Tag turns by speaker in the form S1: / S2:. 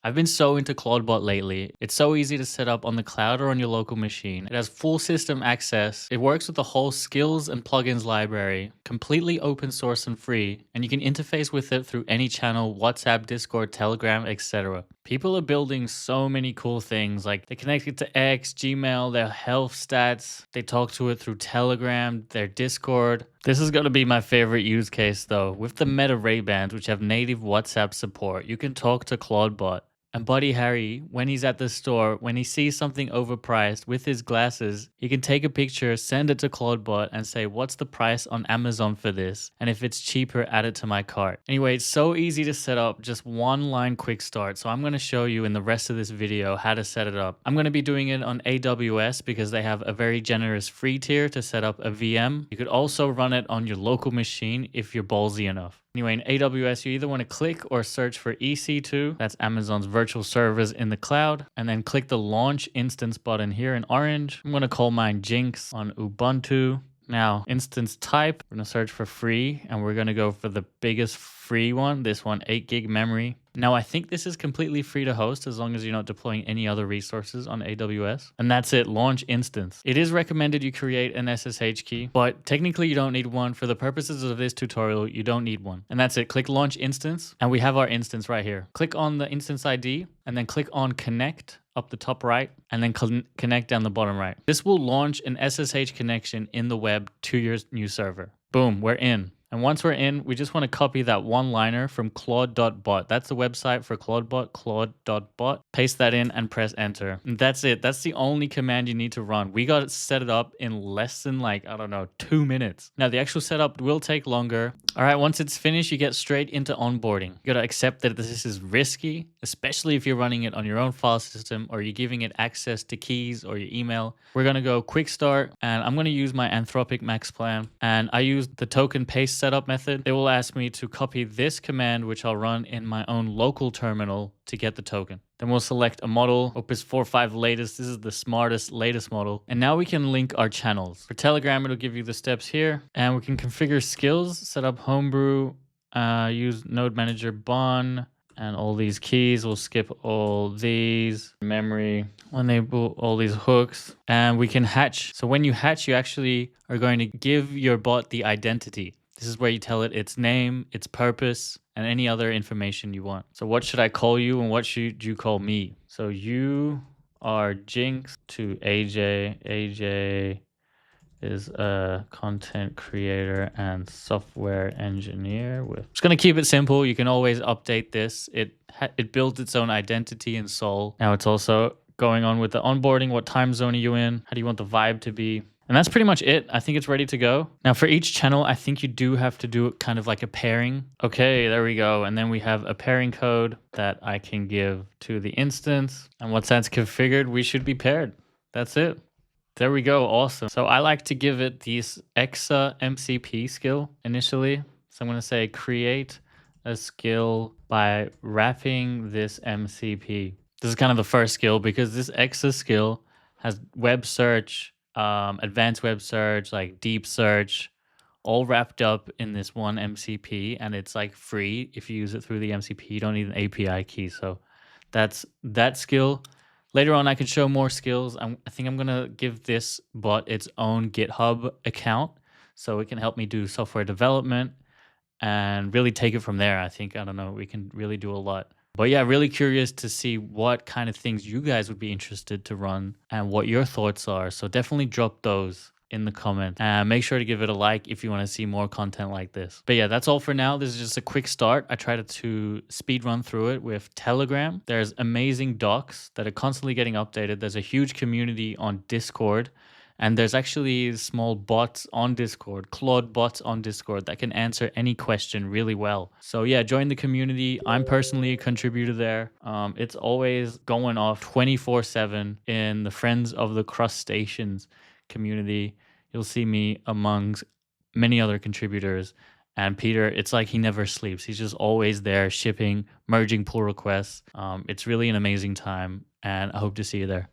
S1: I've been so into Clawdbot lately. It's so easy to set up on the cloud or on your local machine. It has full system access. It works with the whole skills and plugins library, completely open source and free, and you can interface with it through any channel, WhatsApp, Discord, Telegram, etc. People are building so many cool things, like they connect it to X, Gmail, their health stats, they talk to it through Telegram, their Discord. This is going to be my favorite use case though. With the Meta Ray-Bans, which have native WhatsApp support, you can talk to Clawdbot. And Buddy Harry, when he's at the store, when he sees something overpriced with his glasses, he can take a picture, send it to Clawdbot and say, what's the price on Amazon for this? And if it's cheaper, add it to my cart. Anyway, it's so easy to set up, just one line quick start. So I'm going to show you in the rest of this video how to set it up. I'm going to be doing it on AWS because they have a very generous free tier to set up a VM. You could also run it on your local machine if you're ballsy enough. Anyway, in AWS, you either want to click or search for EC2. That's Amazon's virtual servers in the cloud. And then click the launch instance button here in orange. I'm going to call mine Jinx on Ubuntu. Now, instance type, we're going to search for free, and we're going to go for the biggest free one, this one, 8 gig memory. Now, I think this is completely free to host as long as you're not deploying any other resources on AWS. And that's it, launch instance. It is recommended you create an SSH key, but technically you don't need one. For the purposes of this tutorial, you don't need one. And that's it, click launch instance, and we have our instance right here. Click on the instance ID, and then click on connect up the top right, and then connect down the bottom right. This will launch an SSH connection in the web to your new server. Boom, we're in. And once we're in, we just want to copy that one-liner from Clawd.bot. That's the website for Clawdbot, Clawd.bot. Paste that in and press enter. And that's it. That's the only command you need to run. We got it set it up in less than 2 minutes. Now, the actual setup will take longer. All right, once it's finished, you get straight into onboarding. You got to accept that this is risky, especially if you're running it on your own file system or you're giving it access to keys or your email. We're going to go quick start, and I'm going to use my Anthropic Max plan. And I use the token paste setup method. It will ask me to copy this command, which I'll run in my own local terminal to get the token. Then we'll select a model, Opus 4.5 latest. This is the smartest, latest model. And now we can link our channels. For Telegram, it'll give you the steps here. And we can configure skills, set up homebrew, use node manager bon, and all these keys. We'll skip all these. Memory, enable all these hooks. And we can hatch. So when you hatch, you actually are going to give your bot the identity. This is where you tell it its name, its purpose, and any other information you want. So what should I call you and what should you call me? So you are Jinx to AJ. AJ is a content creator and software engineer with... I'm just going to keep it simple. You can always update this. It builds its own identity and soul. Now it's also going on with the onboarding. What time zone are you in? How do you want the vibe to be? And that's pretty much it. I think it's ready to go. Now for each channel, I think you do have to do kind of like a pairing. Okay, there we go. And then we have a pairing code that I can give to the instance. And once that's configured, we should be paired. That's it. There we go. Awesome. So I like to give it this EXA MCP skill initially. So I'm going to say create a skill by wrapping this MCP. This is kind of the first skill because this EXA skill has web search, advanced web search, like deep search, all wrapped up in this one MCP, and it's like free. If you use it through the MCP, you don't need an API key. So that's that skill. Later on, I can show more skills. I think I'm gonna give this bot its own GitHub account so it can help me do software development and really take it from there. I don't know, we can really do a lot. But yeah, really curious to see what kind of things you guys would be interested to run and what your thoughts are. So definitely drop those in the comments and make sure to give it a like if you want to see more content like this. But yeah, that's all for now. This is just a quick start. I tried to speed run through it with Telegram. There's amazing docs that are constantly getting updated. There's a huge community on Discord. And there's actually small bots on Discord, Clawdbots on Discord that can answer any question really well. So yeah, join the community. I'm personally a contributor there. It's always going off 24/7 in the Friends of the Crustaceans community. You'll see me amongst many other contributors. And Peter, it's like he never sleeps. He's just always there shipping, merging pull requests. It's really an amazing time, and I hope to see you there.